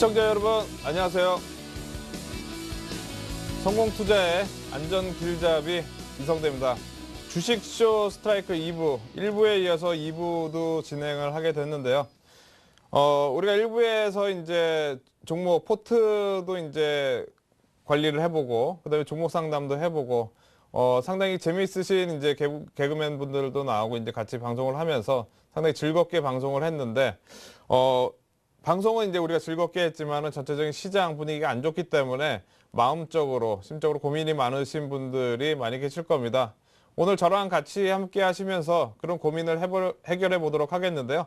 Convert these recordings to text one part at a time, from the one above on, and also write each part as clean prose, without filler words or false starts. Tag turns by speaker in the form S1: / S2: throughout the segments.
S1: 시청자 여러분 안녕하세요. 성공투자의 안전길잡이 이성대입니다. 주식쇼 스트라이크 2부, 1부에 이어서 2부도 진행을 하게 됐는데요. 우리가 1부에서 이제 종목 포트도 이제 관리를 해보고, 그 다음에 종목 상담도 해보고, 상당히 재미있으신 이제 개그맨 분들도 나오고 이제 같이 방송을 하면서 상당히 즐겁게 방송을 했는데, 방송은 이제 우리가 즐겁게 했지만은 전체적인 시장 분위기가 안 좋기 때문에 마음적으로, 심적으로 고민이 많으신 분들이 많이 계실 겁니다. 오늘 저랑 같이 함께 하시면서 그런 고민을 해결해 보도록 하겠는데요.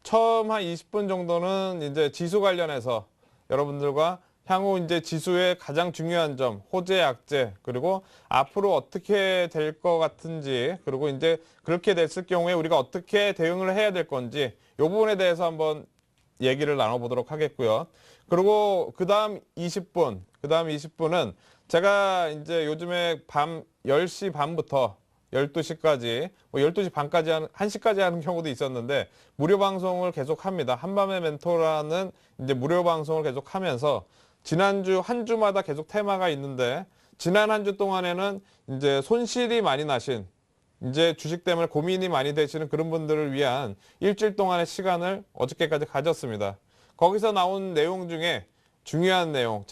S1: 처음 한 20분 정도는 이제 지수 관련해서 여러분들과 향후 이제 지수의 가장 중요한 점, 호재, 약재, 그리고 앞으로 어떻게 될 것 같은지, 그리고 이제 그렇게 됐을 경우에 우리가 어떻게 대응을 해야 될 건지, 이 부분에 대해서 한번 얘기를 나눠보도록 하겠고요. 그리고 그 다음 20분은 제가 이제 요즘에 밤 10시 반부터 12시까지, 뭐 12시 반까지 1시까지 하는 경우도 있었는데, 무료 방송을 계속 합니다. 한밤의 멘토라는 이제 무료 방송을 계속 하면서, 지난주 한 주마다 계속 테마가 있는데, 지난 한 주 동안에는 이제 손실이 많이 나신, 이제 주식 때문에 고민이 많이 되시는 그런 분들을 위한 일주일 동안의 시간을 어저께까지 가졌습니다. 거기서 나온 내용 중에 중요한 내용,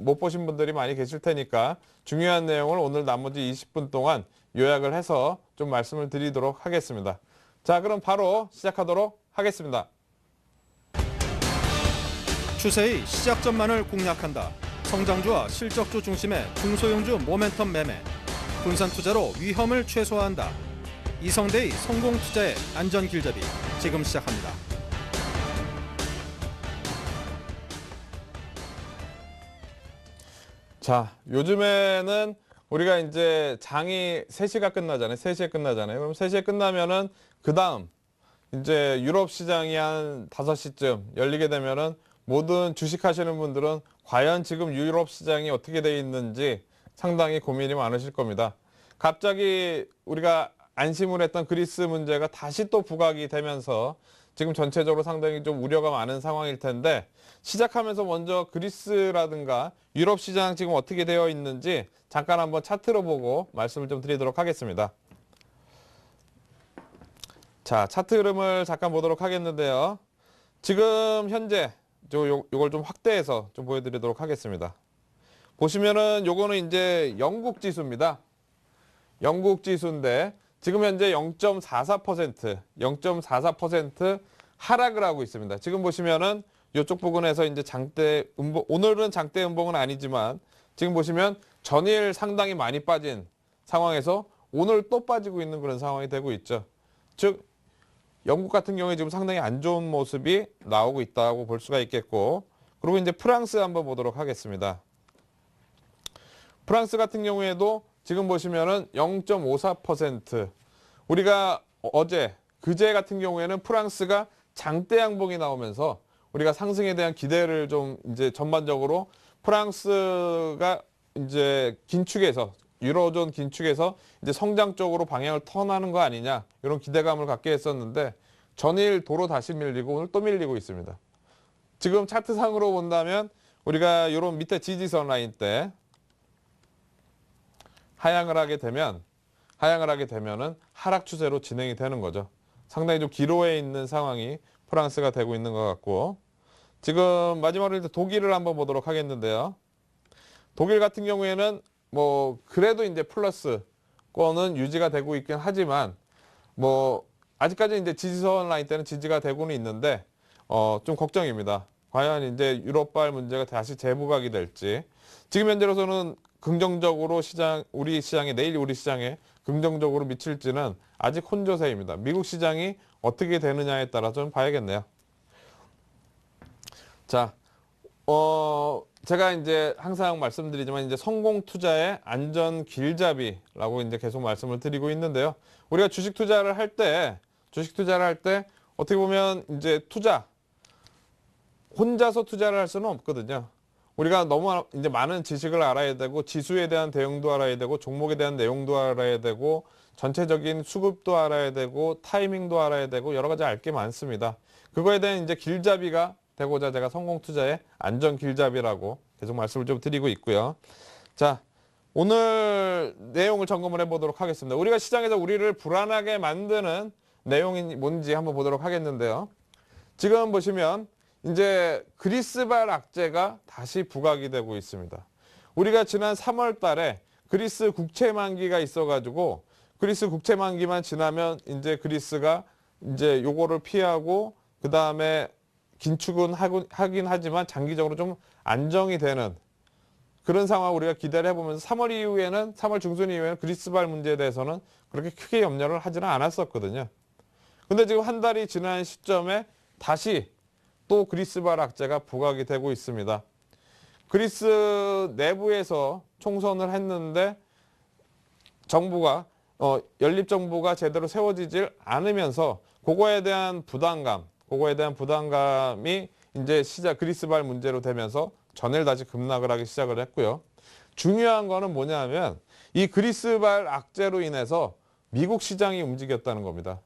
S1: 못 보신 분들이 많이 계실 테니까 중요한 내용을 오늘 나머지 20분 동안 요약을 해서 좀 말씀을 드리도록 하겠습니다. 자, 그럼 바로 시작하도록 하겠습니다.
S2: 추세의 시작점만을 공략한다. 성장주와 실적주 중심의 중소형주 모멘텀 매매. 분산 투자로 위험을 최소화한다. 이성대의 성공 투자의 안전 길잡이 지금 시작합니다.
S1: 자, 요즘에는 우리가 이제 장이 3시가 끝나잖아요. 3시에 끝나잖아요. 그럼 3시에 끝나면은 그 다음 이제 유럽 시장이 한 5시쯤 열리게 되면은 모든 주식 하시는 분들은 과연 지금 유럽 시장이 어떻게 돼 있는지 상당히 고민이 많으실 겁니다. 갑자기 우리가 안심을 했던 그리스 문제가 다시 또 부각이 되면서 지금 전체적으로 상당히 좀 우려가 많은 상황일 텐데, 시작하면서 먼저 그리스라든가 유럽 시장 지금 어떻게 되어 있는지 잠깐 한번 차트로 보고 말씀을 좀 드리도록 하겠습니다. 자, 차트 흐름을 잠깐 보도록 하겠는데요. 지금 현재 요걸 좀 확대해서 좀 보여드리도록 하겠습니다. 보시면은 요거는 이제 영국 지수입니다. 영국 지수인데 지금 현재 0.44% 하락을 하고 있습니다. 지금 보시면은 이쪽 부분에서 이제 오늘은 장대 음봉은 아니지만 지금 보시면 전일 상당히 많이 빠진 상황에서 오늘 또 빠지고 있는 그런 상황이 되고 있죠. 즉 영국 같은 경우에 지금 상당히 안 좋은 모습이 나오고 있다고 볼 수가 있겠고, 그리고 이제 프랑스 한번 보도록 하겠습니다. 프랑스 같은 경우에도 지금 보시면은 0.54%. 우리가 그제 같은 경우에는 프랑스가 장대 양봉이 나오면서 우리가 상승에 대한 기대를 좀 이제 전반적으로 프랑스가 이제 유로존 긴축에서 이제 성장 쪽으로 방향을 턴하는 거 아니냐, 이런 기대감을 갖게 했었는데 전일 도로 다시 밀리고 오늘 또 밀리고 있습니다. 지금 차트상으로 본다면 우리가 이런 밑에 지지선 라인 때 하향을 하게 되면은 하락 추세로 진행이 되는 거죠. 상당히 좀 기로에 있는 상황이 프랑스가 되고 있는 것 같고, 지금 마지막으로 독일을 한번 보도록 하겠는데요. 독일 같은 경우에는 뭐 그래도 이제 플러스권은 유지가 되고 있긴 하지만 뭐 아직까지 이제 지지선 라인 때는 지지가 되고는 있는데 좀 걱정입니다. 과연 이제 유럽발 문제가 다시 재부각이 될지. 지금 현재로서는 긍정적으로 우리 시장에 긍정적으로 미칠지는 아직 혼조세입니다. 미국 시장이 어떻게 되느냐에 따라 좀 봐야겠네요. 자, 제가 이제 항상 말씀드리지만 이제 성공 투자의 안전 길잡이라고 이제 계속 말씀을 드리고 있는데요. 우리가 주식 투자를 할 때 어떻게 보면 이제 혼자서 투자를 할 수는 없거든요. 우리가 너무 이제 많은 지식을 알아야 되고, 지수에 대한 대응도 알아야 되고, 종목에 대한 내용도 알아야 되고, 전체적인 수급도 알아야 되고, 타이밍도 알아야 되고, 여러 가지 알 게 많습니다. 그거에 대한 이제 길잡이가 되고자 제가 성공투자의 안전길잡이라고 계속 말씀을 좀 드리고 있고요. 자, 오늘 내용을 점검을 해보도록 하겠습니다. 우리가 시장에서 우리를 불안하게 만드는 내용이 뭔지 한번 보도록 하겠는데요. 지금 보시면 이제 그리스발 악재가 다시 부각이 되고 있습니다. 우리가 지난 3월 달에 그리스 국채 만기가 있어가지고 그리스 국채 만기만 지나면 이제 그리스가 이제 요거를 피하고 그 다음에 긴축은 하긴 하지만 장기적으로 좀 안정이 되는 그런 상황을 우리가 기대를 해보면서 3월 중순 이후에는 그리스발 문제에 대해서는 그렇게 크게 염려를 하지는 않았었거든요. 근데 지금 한 달이 지난 시점에 다시 또 그리스발 악재가 부각이 되고 있습니다. 그리스 내부에서 총선을 했는데 정부가 연립 정부가 제대로 세워지질 않으면서 그거에 대한 부담감이 이제 그리스발 문제로 되면서 전일 다시 급락을 하기 시작을 했고요. 중요한 거는 뭐냐면 이 그리스발 악재로 인해서 미국 시장이 움직였다는 겁니다.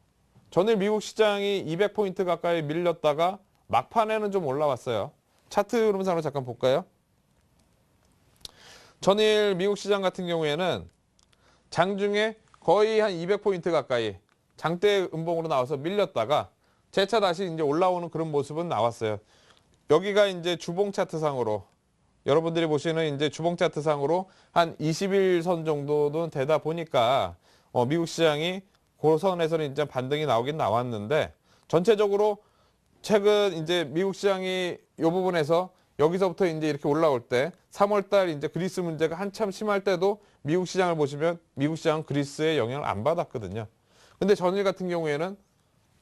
S1: 전일 미국 시장이 200포인트 가까이 밀렸다가 막판에는 좀 올라왔어요. 차트 흐름상으로 잠깐 볼까요? 전일 미국 시장 같은 경우에는 장중에 거의 한 200포인트 가까이 장대 음봉으로 나와서 밀렸다가 재차 다시 이제 올라오는 그런 모습은 나왔어요. 여기가 이제 주봉 차트상으로 여러분들이 보시는 이제 주봉 차트상으로 한 21선 정도는 되다 보니까 미국 시장이 그 선에서는 이제 반등이 나오긴 나왔는데 전체적으로 최근 이제 미국 시장이 이 부분에서 여기서부터 이제 이렇게 올라올 때 3월달 이제 그리스 문제가 한참 심할 때도 미국 시장을 보시면 미국 시장은 그리스의 영향을 안 받았거든요. 근데 전일 같은 경우에는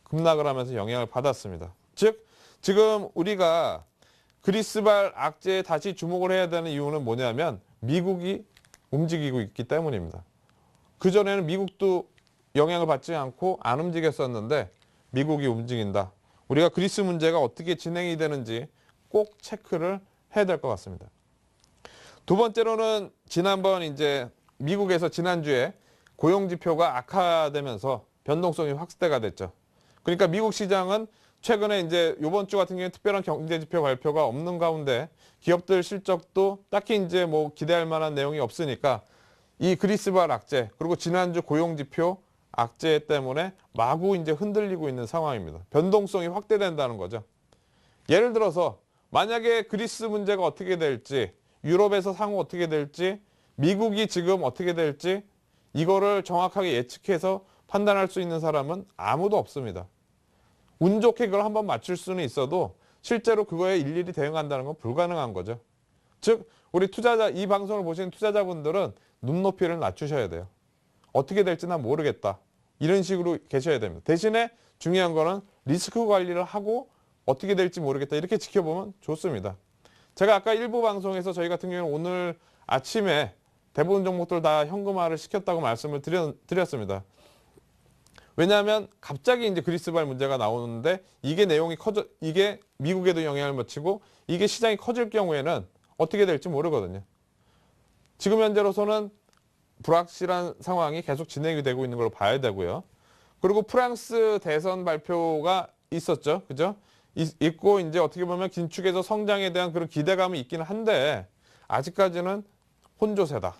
S1: 급락을 하면서 영향을 받았습니다. 즉 지금 우리가 그리스발 악재에 다시 주목을 해야 되는 이유는 뭐냐면 미국이 움직이고 있기 때문입니다. 그전에는 미국도 영향을 받지 않고 안 움직였었는데 미국이 움직인다. 우리가 그리스 문제가 어떻게 진행이 되는지 꼭 체크를 해야 될 것 같습니다. 두 번째로는 지난번 이제 미국에서 지난주에 고용지표가 악화되면서 변동성이 확대가 됐죠. 그러니까 미국 시장은 최근에 이제 이번 주 같은 경우에 특별한 경제지표 발표가 없는 가운데 기업들 실적도 딱히 이제 뭐 기대할 만한 내용이 없으니까 이 그리스발 악재 그리고 지난주 고용지표 악재 때문에 마구 이제 흔들리고 있는 상황입니다. 변동성이 확대된다는 거죠. 예를 들어서 만약에 그리스 문제가 어떻게 될지, 유럽에서 향후 어떻게 될지, 미국이 지금 어떻게 될지 이거를 정확하게 예측해서 판단할 수 있는 사람은 아무도 없습니다. 운 좋게 그걸 한번 맞출 수는 있어도 실제로 그거에 일일이 대응한다는 건 불가능한 거죠. 즉 우리 투자자, 이 방송을 보시는 투자자분들은 눈높이를 낮추셔야 돼요. 어떻게 될지 난 모르겠다. 이런 식으로 계셔야 됩니다. 대신에 중요한 거는 리스크 관리를 하고 어떻게 될지 모르겠다. 이렇게 지켜보면 좋습니다. 제가 아까 일부 방송에서 저희 같은 경우는 오늘 아침에 대부분 종목들 다 현금화를 시켰다고 말씀을 드렸습니다. 왜냐하면 갑자기 이제 그리스발 문제가 나오는데 이게 이게 미국에도 영향을 미치고 이게 시장이 커질 경우에는 어떻게 될지 모르거든요. 지금 현재로서는 불확실한 상황이 계속 진행이 되고 있는 걸로 봐야 되고요. 그리고 프랑스 대선 발표가 있었죠. 그죠? 있고 이제 어떻게 보면 긴축에서 성장에 대한 그런 기대감이 있기는 한데 아직까지는 혼조세다.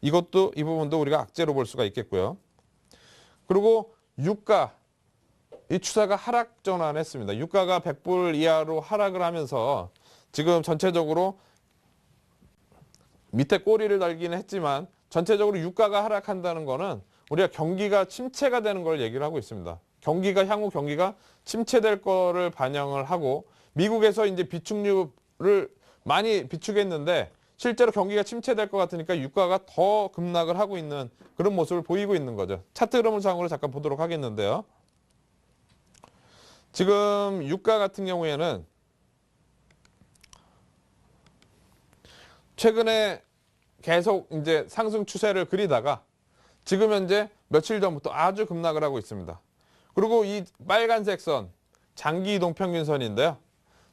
S1: 이 부분도 우리가 악재로 볼 수가 있겠고요. 그리고 유가, 이 추세가 하락 전환했습니다. 유가가 100불 이하로 하락을 하면서 지금 전체적으로 밑에 꼬리를 달기는 했지만 전체적으로 유가가 하락한다는 거는 우리가 경기가 침체가 되는 걸 얘기를 하고 있습니다. 향후 경기가 침체될 거를 반영을 하고 미국에서 이제 비축률을 많이 비축했는데 실제로 경기가 침체될 것 같으니까 유가가 더 급락을 하고 있는 그런 모습을 보이고 있는 거죠. 차트 흐름을 상으로 잠깐 보도록 하겠는데요. 지금 유가 같은 경우에는 최근에 계속 이제 상승 추세를 그리다가 지금 현재 며칠 전부터 아주 급락을 하고 있습니다. 그리고 이 빨간색 선, 장기 이동 평균선인데요.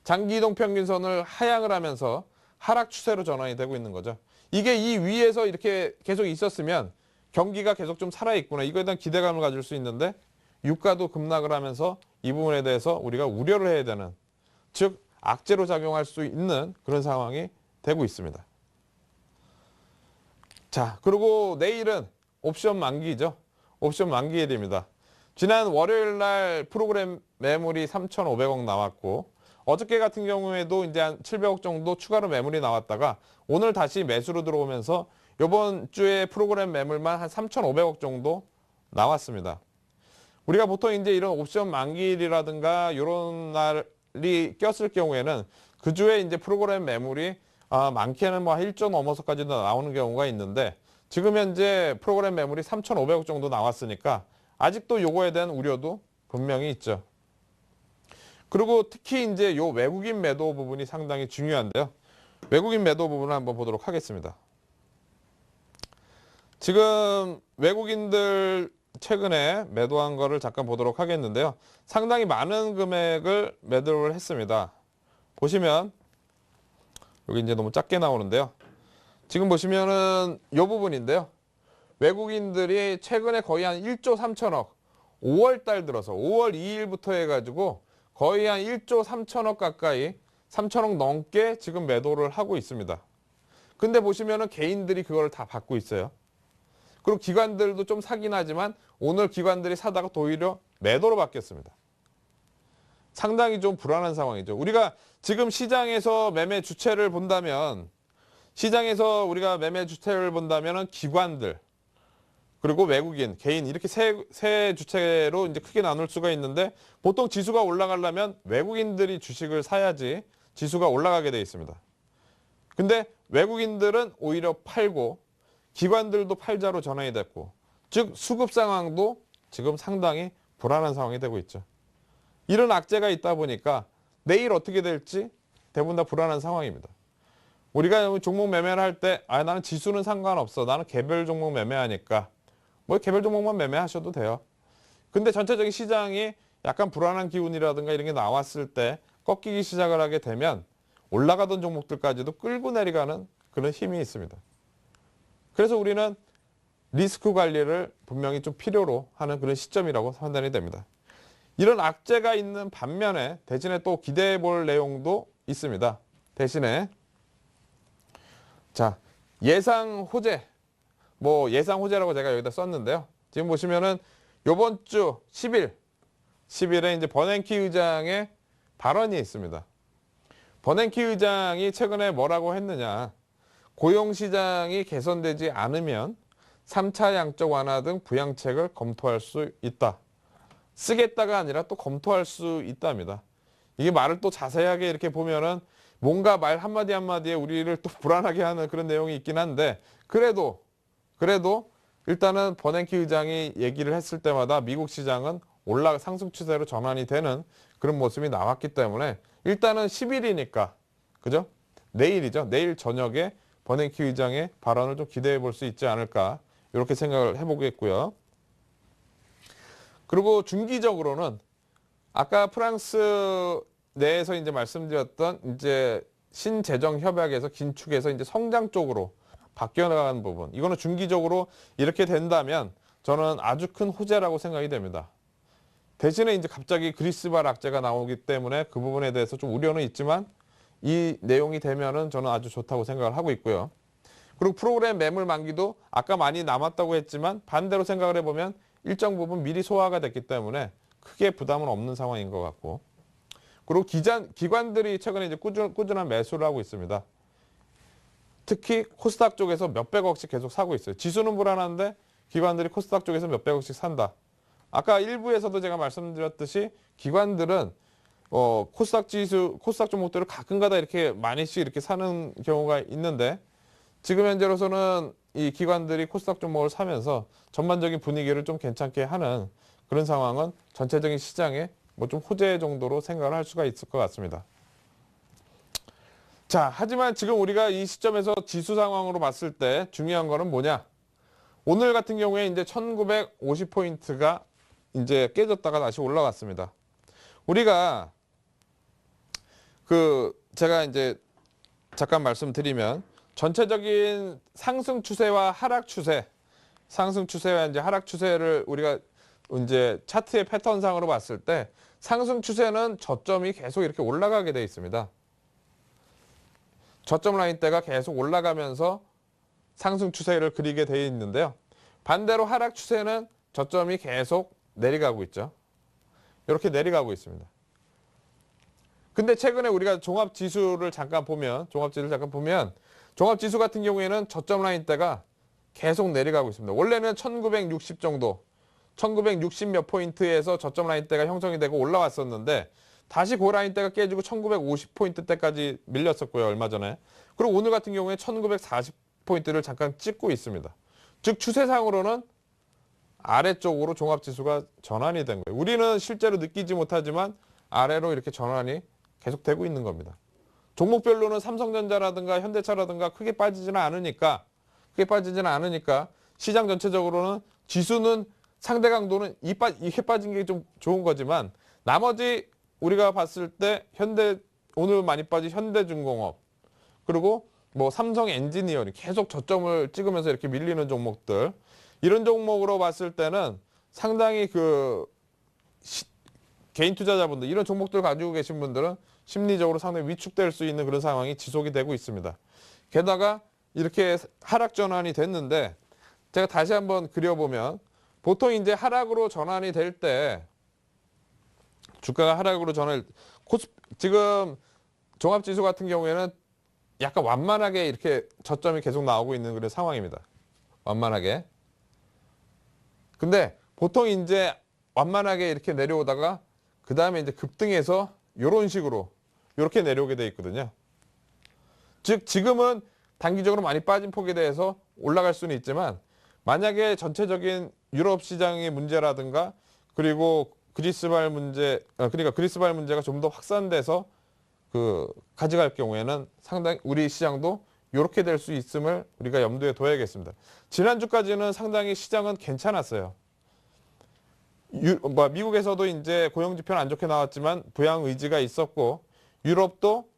S1: 장기 이동 평균선을 하향을 하면서 하락 추세로 전환이 되고 있는 거죠. 이게 이 위에서 이렇게 계속 있었으면 경기가 계속 좀 살아있구나. 이거에 대한 기대감을 가질 수 있는데 유가도 급락을 하면서 이 부분에 대해서 우리가 우려를 해야 되는 즉 악재로 작용할 수 있는 그런 상황이 되고 있습니다. 자, 그리고 내일은 옵션 만기죠. 옵션 만기일입니다. 지난 월요일 날 프로그램 매물이 3,500억 나왔고 어저께 같은 경우에도 이제 한 700억 정도 추가로 매물이 나왔다가 오늘 다시 매수로 들어오면서 이번 주에 프로그램 매물만 한 3,500억 정도 나왔습니다. 우리가 보통 이제 이런 옵션 만기일이라든가 이런 날이 꼈을 경우에는 그 주에 이제 프로그램 매물이 많게는 뭐 1조 넘어서까지도 나오는 경우가 있는데 지금 현재 프로그램 매물이 3,500억 정도 나왔으니까 아직도 요거에 대한 우려도 분명히 있죠. 그리고 특히 이제 요 외국인 매도 부분이 상당히 중요한데요. 외국인 매도 부분을 한번 보도록 하겠습니다. 지금 외국인들 최근에 매도한 거를 잠깐 보도록 하겠는데요. 상당히 많은 금액을 매도를 했습니다. 보시면 여기 이제 너무 작게 나오는데요. 지금 보시면은 이 부분인데요. 외국인들이 최근에 거의 한 1조 3천억, 5월 달 들어서 5월 2일부터 해가지고 거의 한 1조 3천억 가까이 3천억 넘게 지금 매도를 하고 있습니다. 근데 보시면은 개인들이 그걸 다 받고 있어요. 그리고 기관들도 좀 사긴 하지만 오늘 기관들이 사다가 오히려 매도로 바뀌었습니다. 상당히 좀 불안한 상황이죠. 우리가 지금 시장에서 매매 주체를 본다면 기관들 그리고 외국인, 개인 이렇게 세 주체로 이제 크게 나눌 수가 있는데 보통 지수가 올라가려면 외국인들이 주식을 사야지 지수가 올라가게 돼 있습니다. 근데 외국인들은 오히려 팔고 기관들도 팔자로 전환이 됐고 즉 수급 상황도 지금 상당히 불안한 상황이 되고 있죠. 이런 악재가 있다 보니까 내일 어떻게 될지 대부분 다 불안한 상황입니다. 우리가 종목 매매를 할 때 나는 지수는 상관없어. 나는 개별 종목 매매하니까 뭐 개별 종목만 매매하셔도 돼요. 근데 전체적인 시장이 약간 불안한 기운이라든가 이런 게 나왔을 때 꺾이기 시작을 하게 되면 올라가던 종목들까지도 끌고 내려가는 그런 힘이 있습니다. 그래서 우리는 리스크 관리를 분명히 좀 필요로 하는 그런 시점이라고 판단이 됩니다. 이런 악재가 있는 반면에 대신에 또 기대해 볼 내용도 있습니다. 대신에 자, 예상 호재, 뭐 예상 호재라고 제가 여기다 썼는데요. 지금 보시면은 요번 주 10일에 이제 버냉키 의장의 발언이 있습니다. 버냉키 의장이 최근에 뭐라고 했느냐. 고용시장이 개선되지 않으면 3차 양적 완화 등 부양책을 검토할 수 있다. 쓰겠다가 아니라 또 검토할 수 있답니다. 이게 말을 또 자세하게 이렇게 보면은 뭔가 말 한마디 한마디에 우리를 또 불안하게 하는 그런 내용이 있긴 한데 그래도 일단은 버냉키 의장이 얘기를 했을 때마다 미국 시장은 상승 추세로 전환이 되는 그런 모습이 나왔기 때문에 일단은 10일이니까 그죠? 내일이죠. 내일 저녁에 버냉키 의장의 발언을 좀 기대해 볼 수 있지 않을까 이렇게 생각을 해보겠고요. 그리고 중기적으로는 아까 프랑스 내에서 이제 말씀드렸던 이제 신재정 협약에서 긴축해서 이제 성장 쪽으로 바뀌어 나가는 부분. 이거는 중기적으로 이렇게 된다면 저는 아주 큰 호재라고 생각이 됩니다. 대신에 이제 갑자기 그리스발 악재가 나오기 때문에 그 부분에 대해서 좀 우려는 있지만 이 내용이 되면은 저는 아주 좋다고 생각을 하고 있고요. 그리고 프로그램 매물 만기도 아까 많이 남았다고 했지만 반대로 생각을 해보면 일정 부분 미리 소화가 됐기 때문에 크게 부담은 없는 상황인 것 같고 그리고 기관들이 최근에 이제 꾸준한 매수를 하고 있습니다. 특히 코스닥 쪽에서 몇백억씩 계속 사고 있어요. 지수는 불안한데 기관들이 코스닥 쪽에서 몇백억씩 산다. 아까 일부에서도 제가 말씀드렸듯이 기관들은 코스닥 종목들을 가끔가다 이렇게 많이씩 이렇게 사는 경우가 있는데 지금 현재로서는 이 기관들이 코스닥 종목을 사면서 전반적인 분위기를 좀 괜찮게 하는 그런 상황은 전체적인 시장에 뭐 좀 호재 정도로 생각을 할 수가 있을 것 같습니다. 자, 하지만 지금 우리가 이 시점에서 지수 상황으로 봤을 때 중요한 거는 뭐냐? 오늘 같은 경우에 이제 1950포인트가 이제 깨졌다가 다시 올라갔습니다. 우리가 제가 이제 잠깐 말씀드리면 전체적인 상승 추세와 하락 추세, 상승 추세와 이제 하락 추세를 우리가 이제 차트의 패턴상으로 봤을 때 상승 추세는 저점이 계속 이렇게 올라가게 돼 있습니다. 저점 라인대가 계속 올라가면서 상승 추세를 그리게 돼 있는데요. 반대로 하락 추세는 저점이 계속 내려가고 있죠. 이렇게 내려가고 있습니다. 근데 최근에 우리가 종합지수를 잠깐 보면, 종합지수 같은 경우에는 저점 라인대가 계속 내려가고 있습니다. 원래는 1960 정도, 1960 몇 포인트에서 저점 라인대가 형성이 되고 올라왔었는데 다시 그 라인대가 깨지고 1950 포인트대까지 밀렸었고요, 얼마 전에. 그리고 오늘 같은 경우에 1940 포인트를 잠깐 찍고 있습니다. 즉 추세상으로는 아래쪽으로 종합지수가 전환이 된 거예요. 우리는 실제로 느끼지 못하지만 아래로 이렇게 전환이 계속되고 있는 겁니다. 종목별로는 삼성전자라든가 현대차라든가 크게 빠지지는 않으니까 시장 전체적으로는 지수는 상대 강도는 이렇게 빠진 게 좀 좋은 거지만 나머지 우리가 봤을 때 오늘 많이 빠진 현대중공업 그리고 뭐 삼성 엔지니어링 계속 저점을 찍으면서 이렇게 밀리는 종목들 이런 종목으로 봤을 때는 상당히 개인 투자자분들 이런 종목들 가지고 계신 분들은 심리적으로 상당히 위축될 수 있는 그런 상황이 지속이 되고 있습니다. 게다가 이렇게 하락 전환이 됐는데 제가 다시 한번 그려보면 보통 이제 하락으로 전환이 될 때 주가가 하락으로 지금 종합지수 같은 경우에는 약간 완만하게 이렇게 저점이 계속 나오고 있는 그런 상황입니다. 완만하게. 근데 보통 이제 완만하게 이렇게 내려오다가 그 다음에 이제 급등해서 이런 식으로 이렇게 내려오게 돼 있거든요. 즉 지금은 단기적으로 많이 빠진 폭에 대해서 올라갈 수는 있지만 만약에 전체적인 유럽 시장의 문제라든가 그리고 그리스발 문제가 좀 더 확산돼서 가져갈 경우에는 상당히 우리 시장도 이렇게 될 수 있음을 우리가 염두에 둬야겠습니다. 지난주까지는 상당히 시장은 괜찮았어요. 미국에서도 이제 고용 지표는 안 좋게 나왔지만 부양 의지가 있었고 유럽도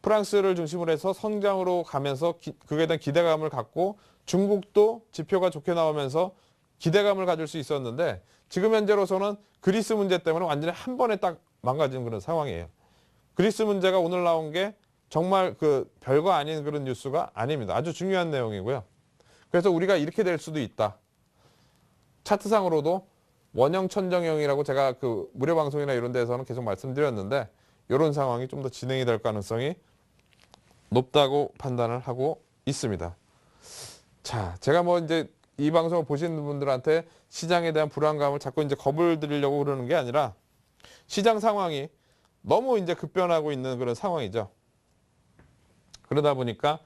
S1: 프랑스를 중심으로 해서 성장으로 가면서 그에 대한 기대감을 갖고 중국도 지표가 좋게 나오면서 기대감을 가질 수 있었는데 지금 현재로서는 그리스 문제 때문에 완전히 한 번에 딱 망가진 그런 상황이에요. 그리스 문제가 오늘 나온 게 정말 별거 아닌 그런 뉴스가 아닙니다. 아주 중요한 내용이고요. 그래서 우리가 이렇게 될 수도 있다. 차트상으로도 원형 천정형이라고 제가 무료 방송이나 이런 데서는 계속 말씀드렸는데 이런 상황이 좀 더 진행이 될 가능성이 높다고 판단을 하고 있습니다. 자, 제가 이제 이 방송을 보시는 분들한테 시장에 대한 불안감을 자꾸 이제 겁을 드리려고 그러는 게 아니라 시장 상황이 너무 이제 급변하고 있는 그런 상황이죠. 그러다 보니까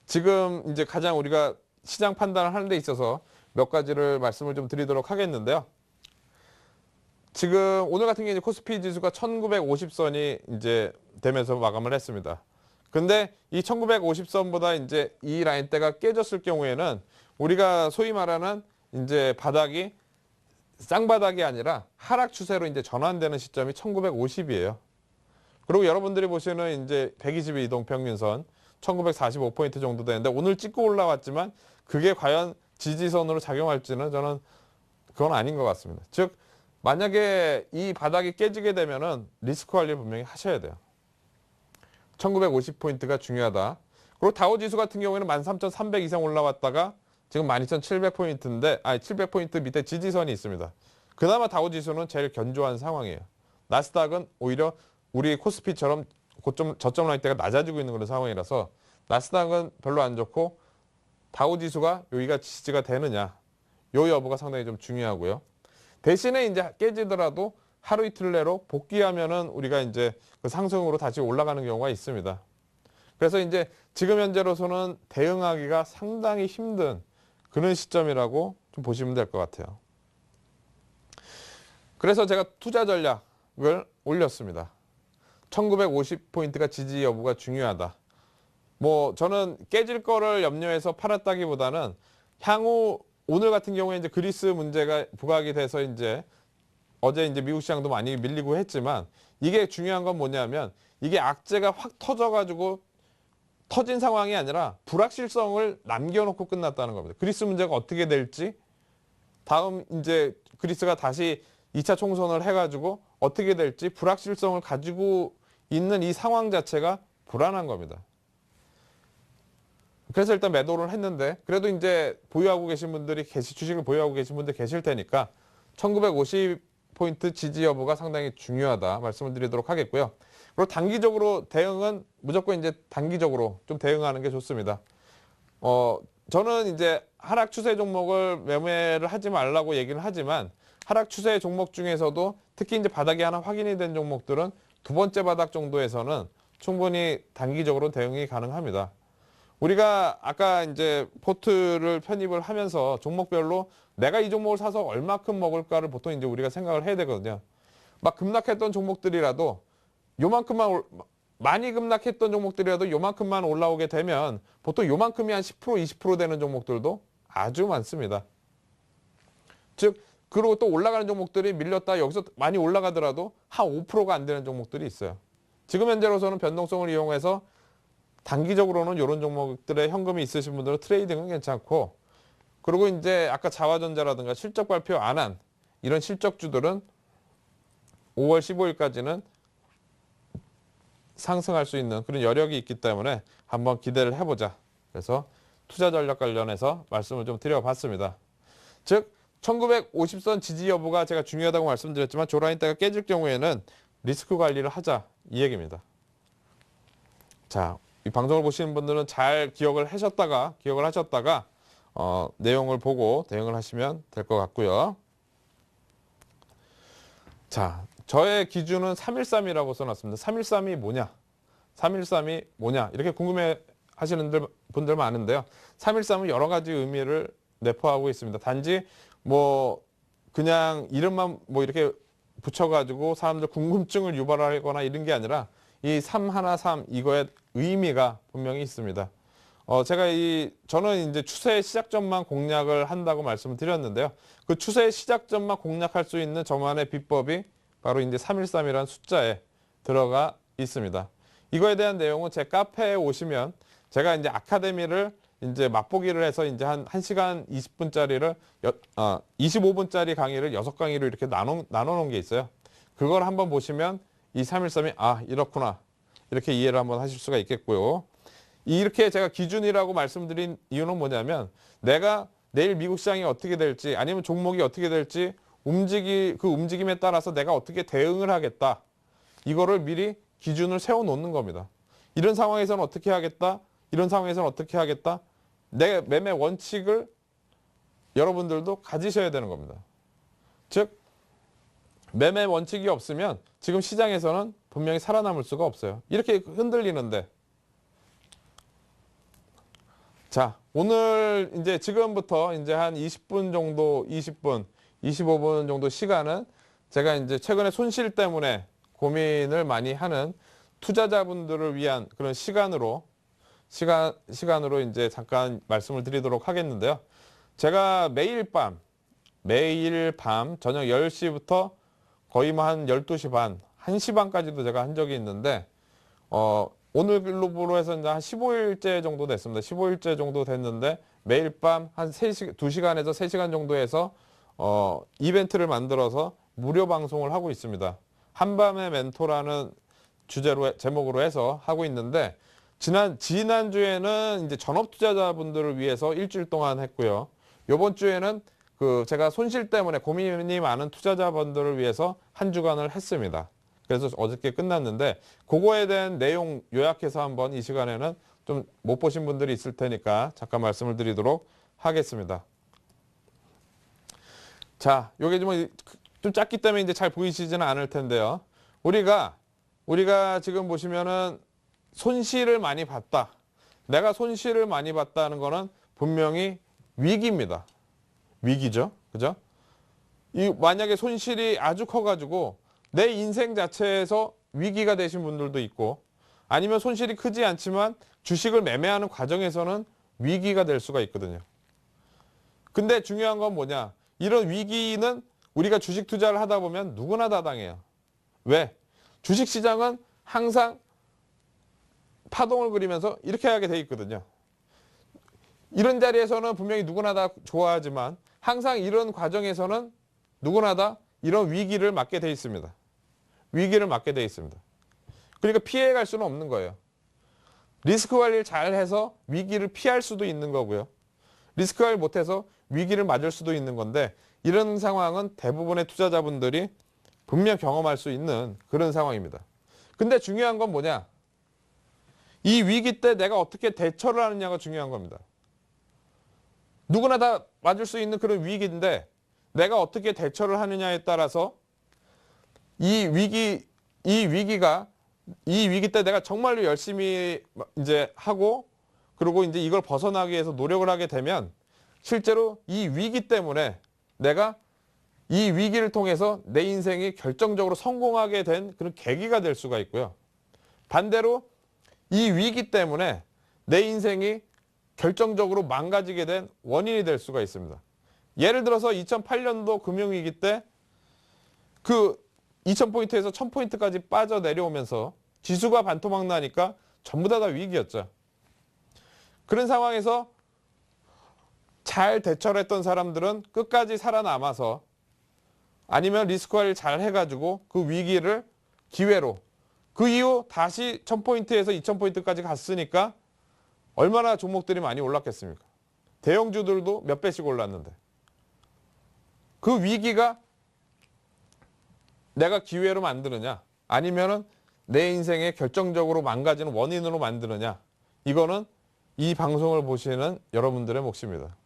S1: 지금 이제 가장 우리가 시장 판단을 하는 데 있어서 몇 가지를 말씀을 좀 드리도록 하겠는데요. 지금 오늘 같은 경우에 코스피 지수가 1950선이 이제 되면서 마감을 했습니다. 근데 이 1950선보다 이제 이 라인대가 깨졌을 경우에는 우리가 소위 말하는 이제 바닥이 쌍바닥이 아니라 하락 추세로 이제 전환되는 시점이 1950이에요. 그리고 여러분들이 보시는 이제 120일 이동평균선 1945포인트 정도 되는데 오늘 찍고 올라왔지만 그게 과연 지지선으로 작용할지는 저는 그건 아닌 것 같습니다. 즉 만약에 이 바닥이 깨지게 되면은 리스크 관리 분명히 하셔야 돼요. 1950포인트가 중요하다. 그리고 다우지수 같은 경우에는 13,300 이상 올라왔다가 지금 12,700포인트인데 700포인트 밑에 지지선이 있습니다. 그나마 다우지수는 제일 견조한 상황이에요. 나스닥은 오히려 우리 코스피처럼 저점 라인대가 낮아지고 있는 그런 상황이라서 나스닥은 별로 안 좋고 다우지수가 여기가 지지가 되느냐 요 여부가 상당히 좀 중요하고요. 대신에 이제 깨지더라도 하루 이틀 내로 복귀하면은 우리가 이제 상승으로 다시 올라가는 경우가 있습니다. 그래서 이제 지금 현재로서는 대응하기가 상당히 힘든 그런 시점이라고 좀 보시면 될 것 같아요. 그래서 제가 투자 전략을 올렸습니다. 1950포인트가 지지 여부가 중요하다. 저는 깨질 거를 염려해서 팔았다기보다는 향후 오늘 같은 경우에 이제 그리스 문제가 부각이 돼서 어제 이제 미국 시장도 많이 밀리고 했지만 이게 중요한 건 뭐냐면 이게 악재가 확 터져가지고 터진 상황이 아니라 불확실성을 남겨놓고 끝났다는 겁니다. 그리스 문제가 어떻게 될지 다음 이제 그리스가 다시 2차 총선을 해가지고 어떻게 될지 불확실성을 가지고 있는 이 상황 자체가 불안한 겁니다. 그래서 일단 매도를 했는데 그래도 이제 보유하고 계신 분들이 주식을 보유하고 계신 분들 계실 테니까 1950포인트 지지 여부가 상당히 중요하다 말씀을 드리도록 하겠고요. 그리고 단기적으로 대응은 무조건 이제 단기적으로 좀 대응하는 게 좋습니다. 저는 이제 하락 추세 종목을 매매를 하지 말라고 얘기를 하지만 하락 추세 종목 중에서도 특히 이제 바닥이 하나 확인이 된 종목들은 두 번째 바닥 정도에서는 충분히 단기적으로 대응이 가능합니다. 우리가 아까 이제 포트를 편입을 하면서 종목별로 내가 이 종목을 사서 얼마큼 먹을까를 보통 이제 우리가 생각을 해야 되거든요. 막 급락했던 종목들이라도 요만큼만 많이 급락했던 종목들이라도 요만큼만 올라오게 되면 보통 요만큼이 한 10%, 20% 되는 종목들도 아주 많습니다. 즉 그리고 또 올라가는 종목들이 밀렸다 여기서 많이 올라가더라도 한 5%가 안 되는 종목들이 있어요. 지금 현재로서는 변동성을 이용해서 단기적으로는 이런 종목들의 현금이 있으신 분들은 트레이딩은 괜찮고 그리고 이제 아까 자화전자라든가 실적 발표 안 한 이런 실적주들은 5월 15일까지는 상승할 수 있는 그런 여력이 있기 때문에 한번 기대를 해보자. 그래서 투자 전략 관련해서 말씀을 좀 드려봤습니다. 즉 1950선 지지 여부가 제가 중요하다고 말씀드렸지만 조라인대가 깨질 경우에는 리스크 관리를 하자 이 얘기입니다. 자, 이 방송을 보시는 분들은 잘 기억을 하셨다가 내용을 보고 대응을 하시면 될 것 같고요. 자, 저의 기준은 313이라고 써놨습니다. 313이 뭐냐? 313이 뭐냐? 이렇게 궁금해 하시는 분들 많은데요. 313은 여러 가지 의미를 내포하고 있습니다. 단지 뭐 그냥 이름만 뭐 이렇게 붙여가지고 사람들 궁금증을 유발하거나 이런 게 아니라 이 313 이거의 의미가 분명히 있습니다. 저는 이제 추세의 시작점만 공략을 한다고 말씀을 드렸는데요. 그 추세의 시작점만 공략할 수 있는 저만의 비법이 바로 이제 313이라는 숫자에 들어가 있습니다. 이거에 대한 내용은 제 카페에 오시면 제가 이제 아카데미를 이제 맛보기를 해서 이제 한 1시간 20분짜리를 25분짜리 강의를 6강의로 이렇게 나눠 놓은 게 있어요. 그걸 한번 보시면 이 313이 이렇구나. 이렇게 이해를 한번 하실 수가 있겠고요. 이렇게 제가 기준이라고 말씀드린 이유는 뭐냐면 내가 내일 미국 시장이 어떻게 될지 아니면 종목이 어떻게 될지 그 움직임에 따라서 내가 어떻게 대응을 하겠다. 이거를 미리 기준을 세워 놓는 겁니다. 이런 상황에서는 어떻게 하겠다. 이런 상황에서는 어떻게 하겠다. 내 매매 원칙을 여러분들도 가지셔야 되는 겁니다. 즉 매매 원칙이 없으면 지금 시장에서는 분명히 살아남을 수가 없어요. 이렇게 흔들리는데 자, 오늘 이제 지금부터 이제 한 20분 정도, 20분, 25분 정도 시간은 제가 이제 최근에 손실 때문에 고민을 많이 하는 투자자분들을 위한 그런 시간으로 이제 잠깐 말씀을 드리도록 하겠는데요. 제가 매일 밤 저녁 10시부터 거의 뭐 한 12시 반, 1시 반까지도 제가 한 적이 있는데, 오늘로 해서 이제 한 15일째 정도 됐습니다. 15일째 정도 됐는데, 매일 밤 한 2시간에서 3시간 정도 해서, 이벤트를 만들어서 무료 방송을 하고 있습니다. 한밤의 멘토라는 제목으로 해서 하고 있는데, 지난주에는 이제 전업 투자자분들을 위해서 일주일 동안 했고요. 요번 주에는 제가 손실 때문에 고민이 많은 투자자분들을 위해서 한 주간을 했습니다. 그래서 어저께 끝났는데 그거에 대한 내용 요약해서 한번 이 시간에는 좀 못 보신 분들이 있을 테니까 잠깐 말씀을 드리도록 하겠습니다. 자, 요게 좀 작기 때문에 이제 잘 보이시지는 않을 텐데요. 우리가 지금 보시면은 손실을 많이 봤다. 내가 손실을 많이 봤다는 거는 분명히 위기입니다. 위기죠. 그죠? 만약에 손실이 아주 커가지고 내 인생 자체에서 위기가 되신 분들도 있고 아니면 손실이 크지 않지만 주식을 매매하는 과정에서는 위기가 될 수가 있거든요. 근데 중요한 건 뭐냐? 이런 위기는 우리가 주식 투자를 하다 보면 누구나 다 당해요. 왜? 주식 시장은 항상 파동을 그리면서 이렇게 하게 돼 있거든요. 이런 자리에서는 분명히 누구나 다 좋아하지만 항상 이런 과정에서는 누구나 다 이런 위기를 맞게 돼 있습니다. 위기를 맞게 돼 있습니다. 그러니까 피해갈 수는 없는 거예요. 리스크 관리를 잘 해서 위기를 피할 수도 있는 거고요. 리스크 관리 못해서 위기를 맞을 수도 있는 건데 이런 상황은 대부분의 투자자분들이 분명 경험할 수 있는 그런 상황입니다. 근데 중요한 건 뭐냐? 이 위기 때 내가 어떻게 대처를 하느냐가 중요한 겁니다. 누구나 다 맞을 수 있는 그런 위기인데 내가 어떻게 대처를 하느냐에 따라서 이 위기 때 내가 정말로 열심히 이제 하고 그리고 이제 이걸 벗어나기 위해서 노력을 하게 되면 실제로 이 위기 때문에 내가 이 위기를 통해서 내 인생이 결정적으로 성공하게 된 그런 계기가 될 수가 있고요. 반대로 이 위기 때문에 내 인생이 결정적으로 망가지게 된 원인이 될 수가 있습니다. 예를 들어서 2008년도 금융위기 때 그 2000포인트에서 1000포인트까지 빠져 내려오면서 지수가 반토막 나니까 전부 다 위기였죠. 그런 상황에서 잘 대처를 했던 사람들은 끝까지 살아남아서 아니면 리스크 관리를 잘 해가지고 그 위기를 기회로 그 이후 다시 1000포인트에서 2000포인트까지 갔으니까 얼마나 종목들이 많이 올랐겠습니까? 대형주들도 몇 배씩 올랐는데 그 위기가 내가 기회로 만드느냐 아니면은 내 인생에 결정적으로 망가지는 원인으로 만드느냐 이거는 이 방송을 보시는 여러분들의 몫입니다.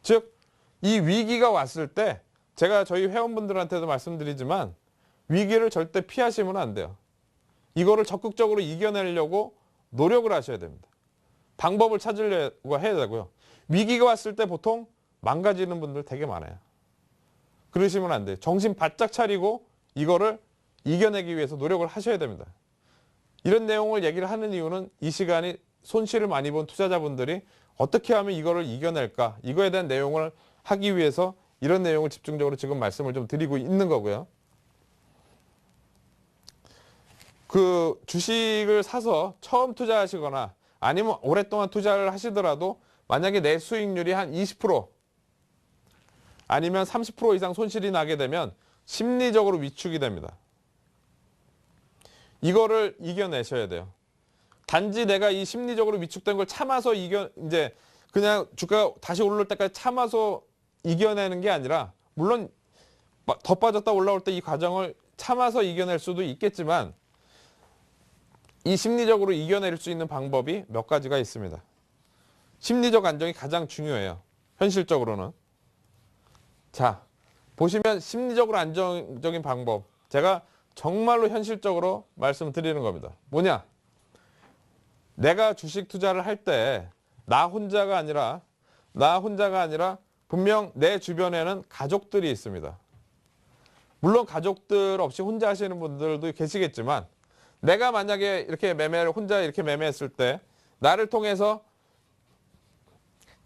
S1: 즉, 이 위기가 왔을 때 제가 저희 회원분들한테도 말씀드리지만 위기를 절대 피하시면 안 돼요. 이거를 적극적으로 이겨내려고 노력을 하셔야 됩니다. 방법을 찾으려고 해야 되고요. 위기가 왔을 때 보통 망가지는 분들 되게 많아요. 그러시면 안 돼요. 정신 바짝 차리고 이거를 이겨내기 위해서 노력을 하셔야 됩니다. 이런 내용을 얘기를 하는 이유는 이 시간이 손실을 많이 본 투자자분들이 어떻게 하면 이거를 이겨낼까 이거에 대한 내용을 하기 위해서 이런 내용을 집중적으로 지금 말씀을 좀 드리고 있는 거고요. 그 주식을 사서 처음 투자하시거나 아니면 오랫동안 투자를 하시더라도 만약에 내 수익률이 한 20% 아니면 30% 이상 손실이 나게 되면 심리적으로 위축이 됩니다. 이거를 이겨내셔야 돼요. 단지 내가 이 심리적으로 위축된 걸 참아서 이제 그냥 주가가 다시 오를 때까지 참아서 이겨내는 게 아니라 물론 더 빠졌다 올라올 때 이 과정을 참아서 이겨낼 수도 있겠지만 이 심리적으로 이겨낼 수 있는 방법이 몇 가지가 있습니다. 심리적 안정이 가장 중요해요. 현실적으로는. 자, 보시면 심리적으로 안정적인 방법. 제가 정말로 현실적으로 말씀드리는 겁니다. 뭐냐? 내가 주식 투자를 할 때 나 혼자가 아니라 분명 내 주변에는 가족들이 있습니다. 물론 가족들 없이 혼자 하시는 분들도 계시겠지만 내가 만약에 이렇게 혼자 이렇게 매매했을 때 나를 통해서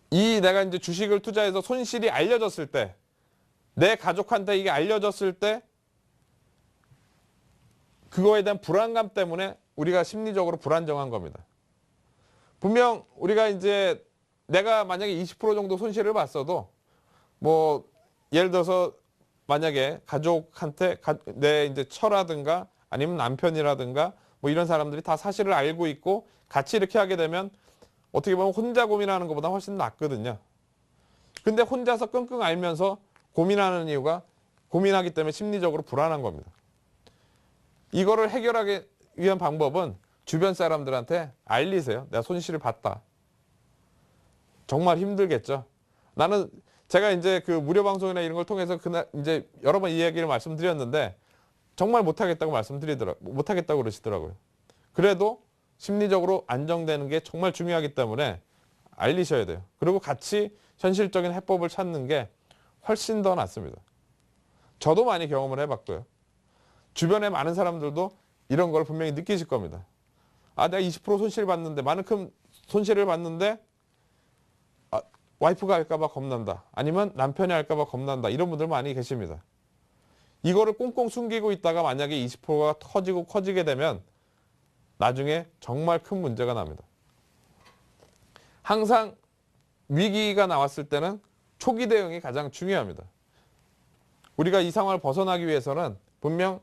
S1: 내가 이제 주식을 투자해서 손실이 알려졌을 때 내 가족한테 이게 알려졌을 때 그거에 대한 불안감 때문에 우리가 심리적으로 불안정한 겁니다. 분명 우리가 이제 내가 만약에 20% 정도 손실을 봤어도 뭐 예를 들어서 만약에 가족한테 내 이제 처라든가 아니면 남편이라든가 뭐 이런 사람들이 다 사실을 알고 있고 같이 이렇게 하게 되면 어떻게 보면 혼자 고민하는 것보다 훨씬 낫거든요. 근데 혼자서 끙끙 앓면서 고민하는 이유가 고민하기 때문에 심리적으로 불안한 겁니다. 이거를 해결하기 위한 방법은 주변 사람들한테 알리세요. 내가 손실을 봤다. 정말 힘들겠죠. 제가 이제 그 무료 방송이나 이런 걸 통해서 그날 이제 여러 번 이 얘기를 말씀드렸는데 정말 못하겠다고 못하겠다고 그러시더라고요. 그래도 심리적으로 안정되는 게 정말 중요하기 때문에 알리셔야 돼요. 그리고 같이 현실적인 해법을 찾는 게 훨씬 더 낫습니다. 저도 많이 경험을 해봤고요. 주변에 많은 사람들도 이런 걸 분명히 느끼실 겁니다. 아, 내가 20% 손실을 봤는데, 많은 손실을 봤는데, 와이프가 할까봐 겁난다. 아니면 남편이 할까봐 겁난다. 이런 분들 많이 계십니다. 이거를 꽁꽁 숨기고 있다가 만약에 20%가 터지고 커지게 되면 나중에 정말 큰 문제가 납니다. 항상 위기가 나왔을 때는 초기 대응이 가장 중요합니다. 우리가 이 상황을 벗어나기 위해서는 분명